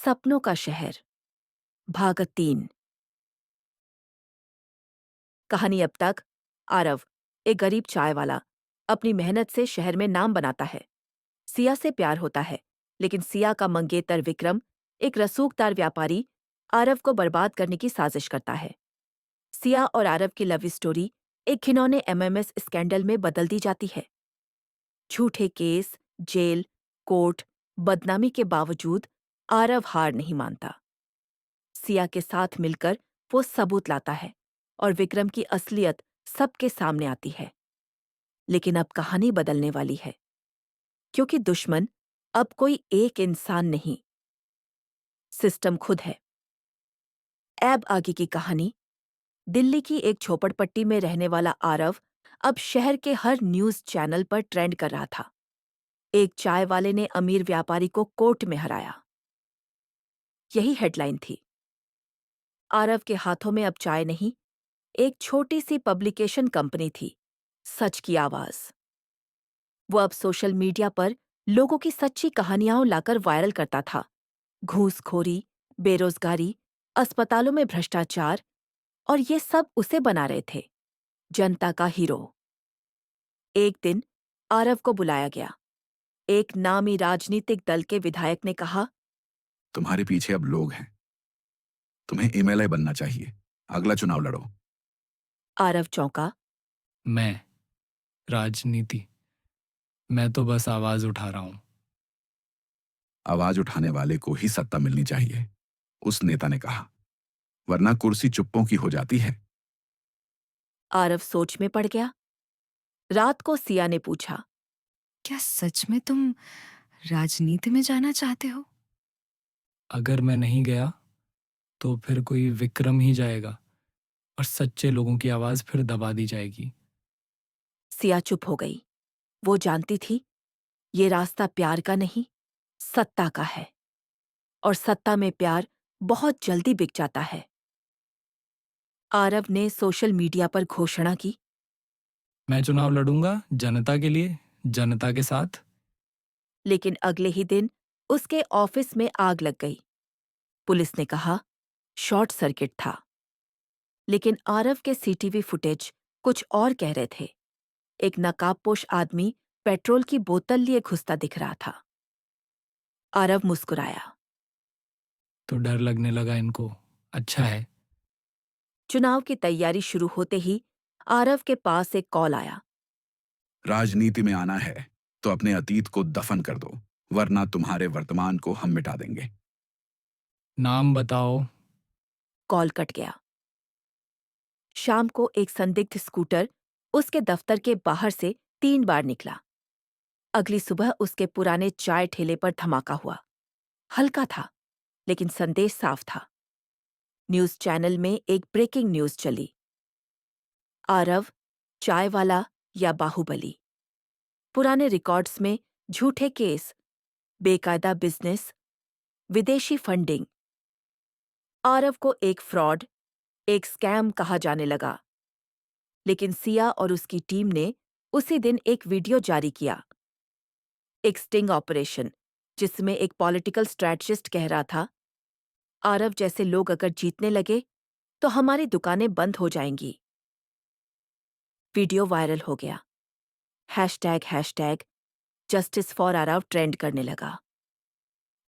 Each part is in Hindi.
सपनों का शहर भाग 3। कहानी अब तक। आरव, एक गरीब चाय वाला, अपनी मेहनत से शहर में नाम बनाता है। सिया से प्यार होता है, लेकिन सिया का मंगेतर विक्रम, एक रसूखदार व्यापारी, आरव को बर्बाद करने की साजिश करता है। सिया और आरव की लव स्टोरी एक घिनौने एमएमएस स्कैंडल में बदल दी जाती है। झूठे केस, जेल, कोर्ट, बदनामी के बावजूद आरव हार नहीं मानता। सिया के साथ मिलकर वो सबूत लाता है और विक्रम की असलियत सबके सामने आती है। लेकिन अब कहानी बदलने वाली है, क्योंकि दुश्मन अब कोई एक इंसान नहीं, सिस्टम खुद है। ऐब आगे की कहानी। दिल्ली की एक झोपड़पट्टी में रहने वाला आरव अब शहर के हर न्यूज चैनल पर ट्रेंड कर रहा था। एक चाय वाले ने अमीर व्यापारी को कोर्ट में हराया, यही हेडलाइन थी। आरव के हाथों में अब चाय नहीं, एक छोटी सी पब्लिकेशन कंपनी थी, सच की आवाज। वो अब सोशल मीडिया पर लोगों की सच्ची कहानियां लाकर वायरल करता था। घूसखोरी, बेरोजगारी, अस्पतालों में भ्रष्टाचार, और ये सब उसे बना रहे थे जनता का हीरो। एक दिन आरव को बुलाया गया। एक नामी राजनीतिक दल के विधायक ने कहा, तुम्हारे पीछे अब लोग हैं। तुम्हें एमएलए बनना चाहिए। अगला चुनाव लड़ो। आरव चौंका। मैं? राजनीति? मैं तो बस आवाज उठा रहा हूं। आवाज उठाने वाले को ही सत्ता मिलनी चाहिए, उस नेता ने कहा, वरना कुर्सी चुप्पों की हो जाती है। आरव सोच में पड़ गया। रात को सिया ने पूछा, क्या सच में तुम राजनीति में जाना चाहते हो? अगर मैं नहीं गया तो फिर कोई विक्रम ही जाएगा और सच्चे लोगों की आवाज फिर दबा दी जाएगी। सिया चुप हो गई। वो जानती थी ये रास्ता प्यार का नहीं, सत्ता का है, और सत्ता में प्यार बहुत जल्दी बिक जाता है। आरव ने सोशल मीडिया पर घोषणा की, मैं चुनाव लड़ूंगा जनता के लिए, जनता के साथ। लेकिन अगले ही दिन उसके ऑफिस में आग लग गई। पुलिस ने कहा शॉर्ट सर्किट था, लेकिन आरव के सीटीवी फुटेज कुछ और कह रहे थे। एक नकाबपोश आदमी पेट्रोल की बोतल लिए घुसता दिख रहा था। आरव मुस्कुराया। तो डर लगने लगा इनको। अच्छा है। चुनाव की तैयारी शुरू होते ही आरव के पास एक कॉल आया। राजनीति में आना है तो अपने अतीत को दफन कर दो, वरना तुम्हारे वर्तमान को हम मिटा देंगे। नाम बताओ। कॉल कट गया। शाम को एक संदिग्ध स्कूटर उसके दफ्तर के बाहर से 3 बार निकला। अगली सुबह उसके पुराने चाय ठेले पर धमाका हुआ। हल्का था, लेकिन संदेश साफ था। न्यूज चैनल में एक ब्रेकिंग न्यूज चली। आरव, चाय वाला या बाहुबली। पुराने रिकॉर्ड्स में झूठे केस, बेकायदा बिजनेस, विदेशी फंडिंग। आरव को एक फ्रॉड, एक स्कैम कहा जाने लगा। लेकिन सिया और उसकी टीम ने उसी दिन एक वीडियो जारी किया, एक स्टिंग ऑपरेशन, जिसमें एक पॉलिटिकल स्ट्रैटेजिस्ट कह रहा था, आरव जैसे लोग अगर जीतने लगे तो हमारी दुकानें बंद हो जाएंगी। वीडियो वायरल हो गया। Hashtag justice for Aarav trend करने लगा।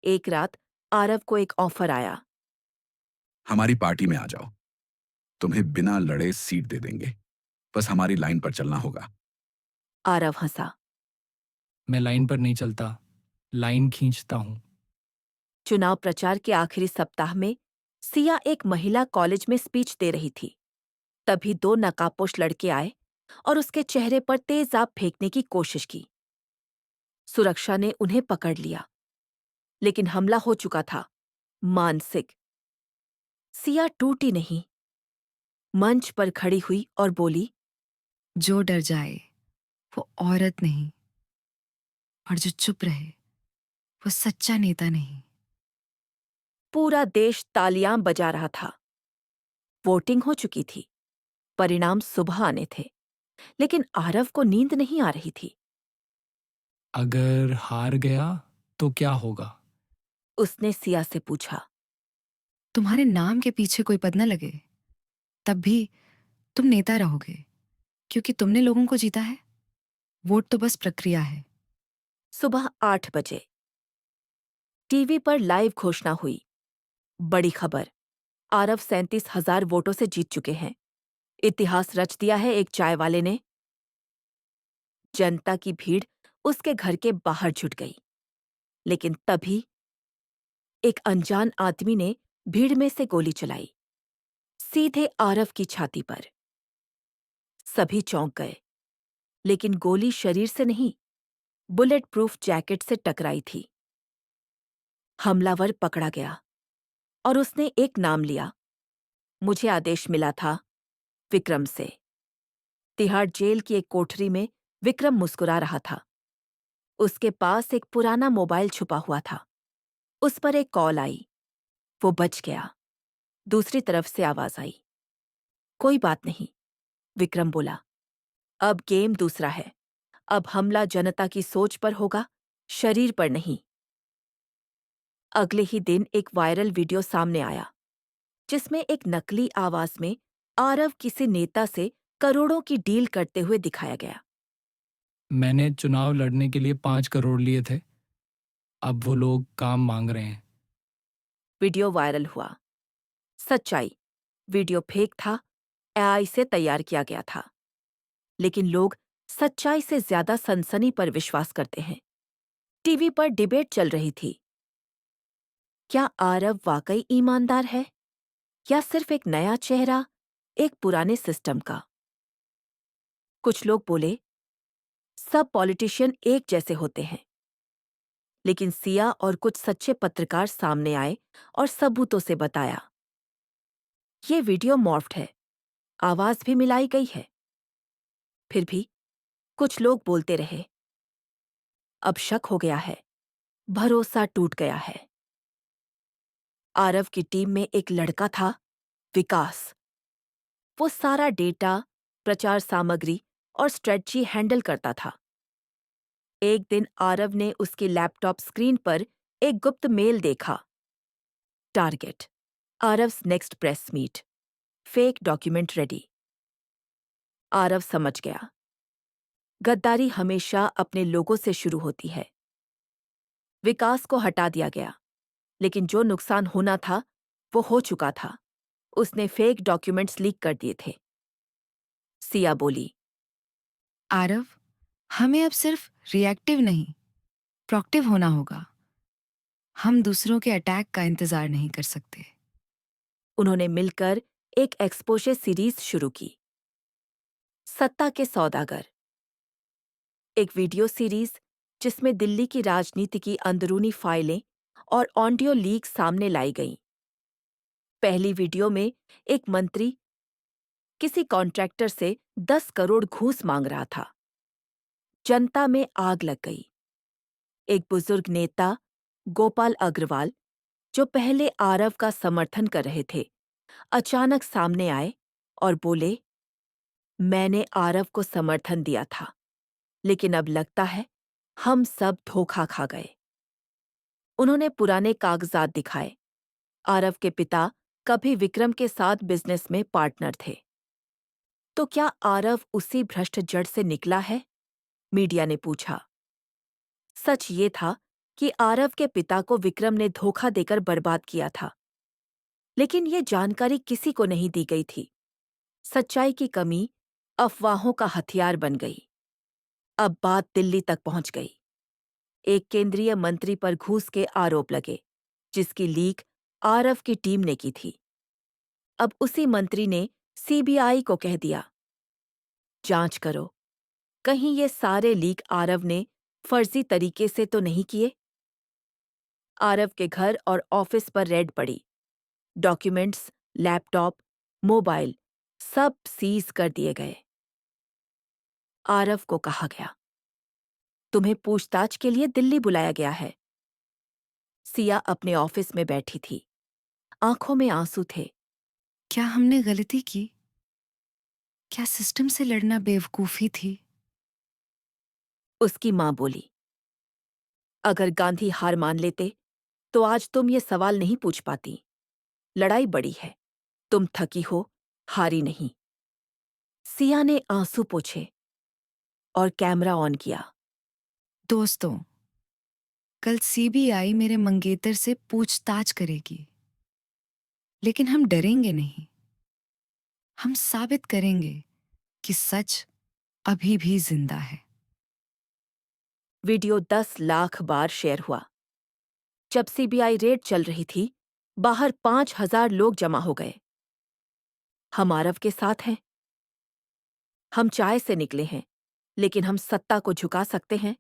एक रात आरव को एक ऑफर आया। हमारी पार्टी में आ जाओ, तुम्हें बिना लड़े सीट दे देंगे, बस हमारी लाइन पर चलना होगा। आरव हंसा। मैं लाइन पर नहीं चलता, लाइन खींचता हूं। चुनाव प्रचार के आखिरी सप्ताह में सिया एक महिला कॉलेज में स्पीच दे रही थी। तभी 2 नकाबपोश लड़के आए और उसके चेहरे पर तेजाब फेंकने की कोशिश की। सुरक्षा ने उन्हें पकड़ लिया, लेकिन हमला हो चुका था, मानसिक। सिया टूटी नहीं, मंच पर खड़ी हुई और बोली, जो डर जाए वो औरत नहीं, और जो चुप रहे वो सच्चा नेता नहीं। पूरा देश तालियां बजा रहा था। वोटिंग हो चुकी थी, परिणाम सुबह आने थे, लेकिन आरव को नींद नहीं आ रही थी। अगर हार गया तो क्या होगा? उसने सिया से पूछा। तुम्हारे नाम के पीछे कोई पद न लगे, तब भी तुम नेता रहोगे, क्योंकि तुमने लोगों को जीता है। वोट तो बस प्रक्रिया है। सुबह 8 बजे टीवी पर लाइव घोषणा हुई। बड़ी खबर, आरव 37,000 वोटों से जीत चुके हैं। इतिहास रच दिया है एक चाय वाले ने। जनता की भीड़ उसके घर के बाहर जुट गई। लेकिन तभी एक अनजान आदमी ने भीड़ में से गोली चलाई, सीधे आरव की छाती पर। सभी चौंक गए, लेकिन गोली शरीर से नहीं, बुलेट प्रूफ जैकेट से टकराई थी। हमलावर पकड़ा गया और उसने एक नाम लिया। मुझे आदेश मिला था, विक्रम से। तिहाड़ जेल की एक कोठरी में विक्रम मुस्कुरा रहा था। उसके पास एक पुराना मोबाइल छुपा हुआ था। उस पर एक कॉल आई। वो बच गया। दूसरी तरफ से आवाज आई। कोई बात नहीं, विक्रम बोला। अब गेम दूसरा है। अब हमला जनता की सोच पर होगा, शरीर पर नहीं। अगले ही दिन एक वायरल वीडियो सामने आया, जिसमें एक नकली आवाज में आरव किसी नेता से करोड़ों की डील करते हुए दिखाया गया। मैंने चुनाव लड़ने के लिए 5 करोड़ लिए थे, अब वो लोग काम मांग रहे हैं। वीडियो वायरल हुआ। सच्चाई, वीडियो फेक था, एआई से तैयार किया गया था। लेकिन लोग सच्चाई से ज्यादा सनसनी पर विश्वास करते हैं। टीवी पर डिबेट चल रही थी। क्या आरव वाकई ईमानदार है, या सिर्फ एक नया चेहरा एक पुराने सिस्टम का? कुछ लोग बोले, सब पॉलिटिशियन एक जैसे होते हैं। लेकिन सिया और कुछ सच्चे पत्रकार सामने आए और सबूतों से बताया, ये वीडियो मॉर्फ्ड है, आवाज भी मिलाई गई है। फिर भी कुछ लोग बोलते रहे। अब शक हो गया है, भरोसा टूट गया है। आरव की टीम में एक लड़का था, विकास। वो सारा डेटा, प्रचार सामग्री और स्ट्रेटजी हैंडल करता था। एक दिन आरव ने उसकी लैपटॉप स्क्रीन पर एक गुप्त मेल देखा। Target, Aarav's next press meet, fake document ready. Aarav समझ गया, गद्दारी हमेशा अपने लोगों से शुरू होती है। विकास को हटा दिया गया, लेकिन जो नुकसान होना था वो हो चुका था। उसने फेक डॉक्यूमेंट्स लीक कर दिए थे। सिया बोली, आरव, हमें अब सिर्फ रिएक्टिव नहीं, प्रोक्टिव होना होगा। हम दूसरों के अटैक का इंतजार नहीं कर सकते। उन्होंने मिलकर एक एक्सपोजे सीरीज शुरू की, सत्ता के सौदागर। एक वीडियो सीरीज जिसमें दिल्ली की राजनीति की अंदरूनी फाइलें और ऑडियो लीक सामने लाई गईं। पहली वीडियो में एक मंत्री किसी कॉन्ट्रैक्टर से 10 करोड़ घूस मांग रहा था। जनता में आग लग गई। एक बुजुर्ग नेता, गोपाल अग्रवाल, जो पहले आरव का समर्थन कर रहे थे, अचानक सामने आए और बोले, मैंने आरव को समर्थन दिया था, लेकिन अब लगता है हम सब धोखा खा गए। उन्होंने पुराने कागजात दिखाए। आरव के पिता कभी विक्रम के साथ बिजनेस में पार्टनर थे। तो क्या आरव उसी भ्रष्ट जड़ से निकला है? मीडिया ने पूछा। सच ये था कि आरव के पिता को विक्रम ने धोखा देकर बर्बाद किया था, लेकिन ये जानकारी किसी को नहीं दी गई थी। सच्चाई की कमी अफवाहों का हथियार बन गई। अब बात दिल्ली तक पहुंच गई। एक केंद्रीय मंत्री पर घूस के आरोप लगे, जिसकी लीक आरव की टीम ने की थी। अब उसी मंत्री ने सीबीआई को कह दिया, जांच करो, कहीं ये सारे लीक आरव ने फर्जी तरीके से तो नहीं किए। आरव के घर और ऑफिस पर रेड पड़ी। डॉक्यूमेंट्स, लैपटॉप, मोबाइल सब सीज कर दिए गए। आरव को कहा गया, तुम्हें पूछताछ के लिए दिल्ली बुलाया गया है। सिया अपने ऑफिस में बैठी थी। आंखों में आंसू थे। क्या हमने गलती की? क्या सिस्टम से लड़ना बेवकूफी थी? उसकी मां बोली, अगर गांधी हार मान लेते तो आज तुम ये सवाल नहीं पूछ पाती। लड़ाई बड़ी है, तुम थकी हो, हारी नहीं। सिया ने आंसू पोंछे और कैमरा ऑन किया। दोस्तों, कल सीबीआई मेरे मंगेतर से पूछताछ करेगी, लेकिन हम डरेंगे नहीं। हम साबित करेंगे कि सच अभी भी जिंदा है। वीडियो 10 लाख बार शेयर हुआ। जब सीबीआई रेड चल रही थी, बाहर 5,000 लोग जमा हो गए। हम आरव के साथ हैं। हम चाय से निकले हैं, लेकिन हम सत्ता को झुका सकते हैं।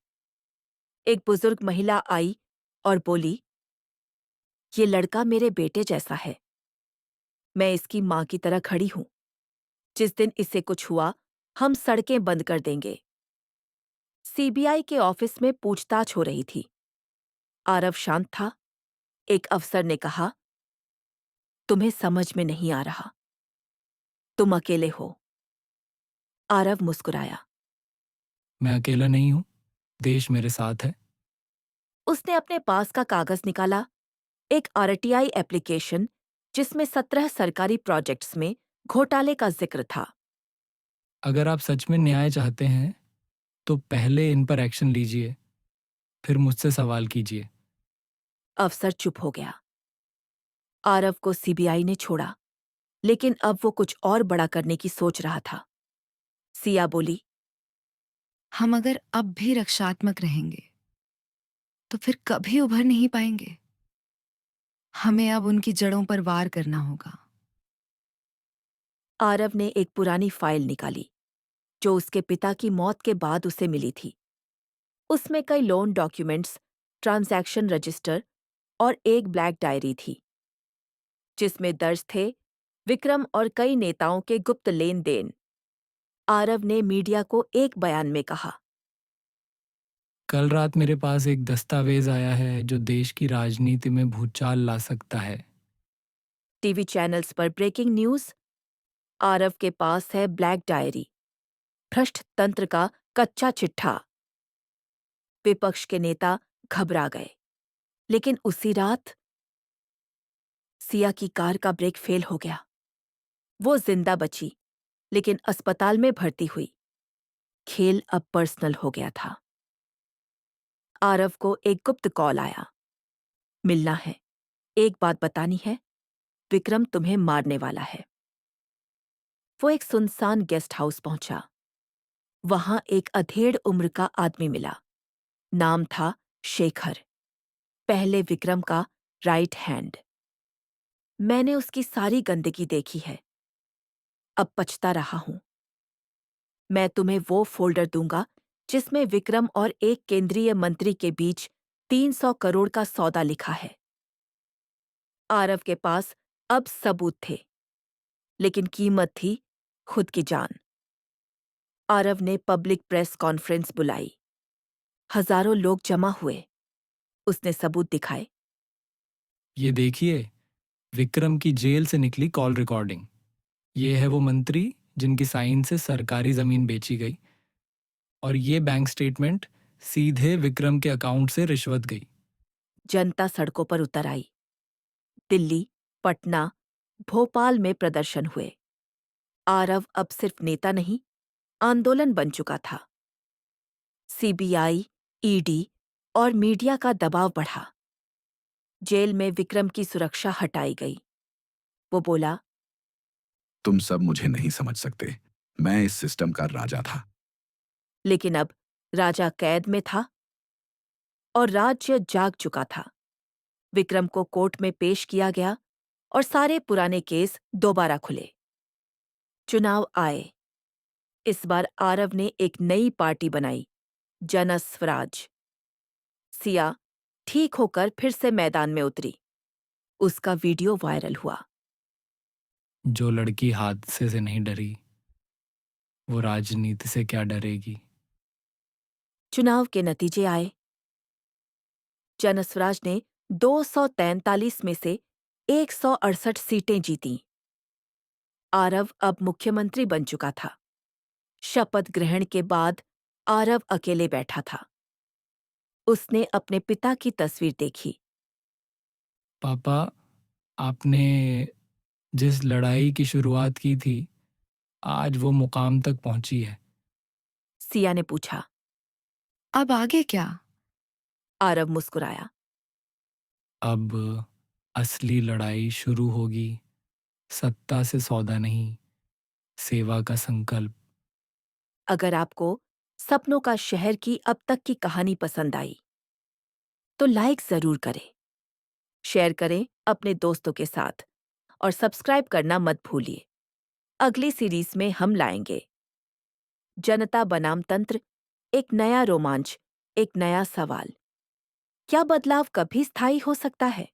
एक बुजुर्ग महिला आई और बोली, ये लड़का मेरे बेटे जैसा है। मैं इसकी मां की तरह खड़ी हूं। जिस दिन इसे कुछ हुआ, हम सड़कें बंद कर देंगे। सीबीआई के ऑफिस में पूछताछ हो रही थी। आरव शांत था। एक अफसर ने कहा, तुम्हें समझ में नहीं आ रहा। तुम अकेले हो। आरव मुस्कुराया। मैं अकेला नहीं हूँ, देश मेरे साथ है। उसने अपने पास का कागज निकाला, एक आरटीआई एप्लीकेशन जिसमें 17 सरकारी प्रोजेक्ट्स में घोटाले का जिक्र था। अगर आप सच में न्याय चाहते हैं तो पहले इन पर एक्शन लीजिए, फिर मुझसे सवाल कीजिए। अफसर चुप हो गया। आरव को सीबीआई ने छोड़ा, लेकिन अब वो कुछ और बड़ा करने की सोच रहा था। सिया बोली, हम अगर अब भी रक्षात्मक रहेंगे तो फिर कभी उभर नहीं पाएंगे। हमें अब उनकी जड़ों पर वार करना होगा। आरव ने एक पुरानी फाइल निकाली, जो उसके पिता की मौत के बाद उसे मिली थी। उसमें कई लोन डॉक्यूमेंट्स, ट्रांजैक्शन रजिस्टर और एक ब्लैक डायरी थी, जिसमें दर्ज थे विक्रम और कई नेताओं के गुप्त लेन देन। आरव ने मीडिया को एक बयान में कहा, कल रात मेरे पास एक दस्तावेज आया है जो देश की राजनीति में भूचाल ला सकता है। टीवी चैनल्स पर ब्रेकिंग न्यूज, आरव के पास है ब्लैक डायरी, भ्रष्ट तंत्र का कच्चा चिट्ठा। विपक्ष के नेता घबरा गए, लेकिन उसी रात सिया की कार का ब्रेक फेल हो गया। वो जिंदा बची, लेकिन अस्पताल में भर्ती हुई। खेल अब पर्सनल हो गया था। आरव को एक गुप्त कॉल आया। मिलना है, एक बात बतानी है, विक्रम तुम्हें मारने वाला है। वो एक सुनसान गेस्ट हाउस पहुंचा। वहां एक अधेड़ उम्र का आदमी मिला। नाम था शेखर, पहले विक्रम का राइट हैंड। मैंने उसकी सारी गंदगी देखी है, अब पछता रहा हूं। मैं तुम्हें वो फोल्डर दूंगा जिसमें विक्रम और एक केंद्रीय मंत्री के बीच 300 करोड़ का सौदा लिखा है। आरव के पास अब सबूत थे, लेकिन कीमत थी खुद की जान। आरव ने पब्लिक प्रेस कॉन्फ्रेंस बुलाई। हजारों लोग जमा हुए। उसने सबूत दिखाए। ये देखिए, विक्रम की जेल से निकली कॉल रिकॉर्डिंग। ये है वो मंत्री जिनकी साइन से सरकारी जमीन बेची गई, और ये बैंक स्टेटमेंट सीधे विक्रम के अकाउंट से रिश्वत गई। जनता सड़कों पर उतर आई। दिल्ली, पटना, भोपाल में प्रदर्शन हुए। आरव अब सिर्फ नेता नहीं, आंदोलन बन चुका था। सीबीआई, ईडी और मीडिया का दबाव बढ़ा। जेल में विक्रम की सुरक्षा हटाई गई। वो बोला, तुम सब मुझे नहीं समझ सकते। मैं इस सिस्टम का राजा था। लेकिन अब राजा कैद में था और राज्य जाग चुका था। विक्रम को कोर्ट में पेश किया गया और सारे पुराने केस दोबारा खुले। चुनाव आए। इस बार आरव ने एक नई पार्टी बनाई, जन स्वराज। सिया ठीक होकर फिर से मैदान में उतरी। उसका वीडियो वायरल हुआ। जो लड़की हादसे से नहीं डरी, वो राजनीति से क्या डरेगी। चुनाव के नतीजे आए। जनस्वराज ने 243 में से 168 सीटें जीतीं। आरव अब मुख्यमंत्री बन चुका था। शपथ ग्रहण के बाद आरव अकेले बैठा था। उसने अपने पिता की तस्वीर देखी। पापा, आपने जिस लड़ाई की शुरुआत की थी, आज वो मुकाम तक पहुंची है। सिया ने पूछा। अब आगे क्या? आरव मुस्कुराया। अब असली लड़ाई शुरू होगी। सत्ता से सौदा नहीं, सेवा का संकल्प। अगर आपको सपनों का शहर की अब तक की कहानी पसंद आई तो लाइक जरूर करें, शेयर करें अपने दोस्तों के साथ और सब्सक्राइब करना मत भूलिए। अगली सीरीज में हम लाएंगे जनता बनाम तंत्र, एक नया रोमांच, एक नया सवाल। क्या बदलाव कभी स्थायी हो सकता है?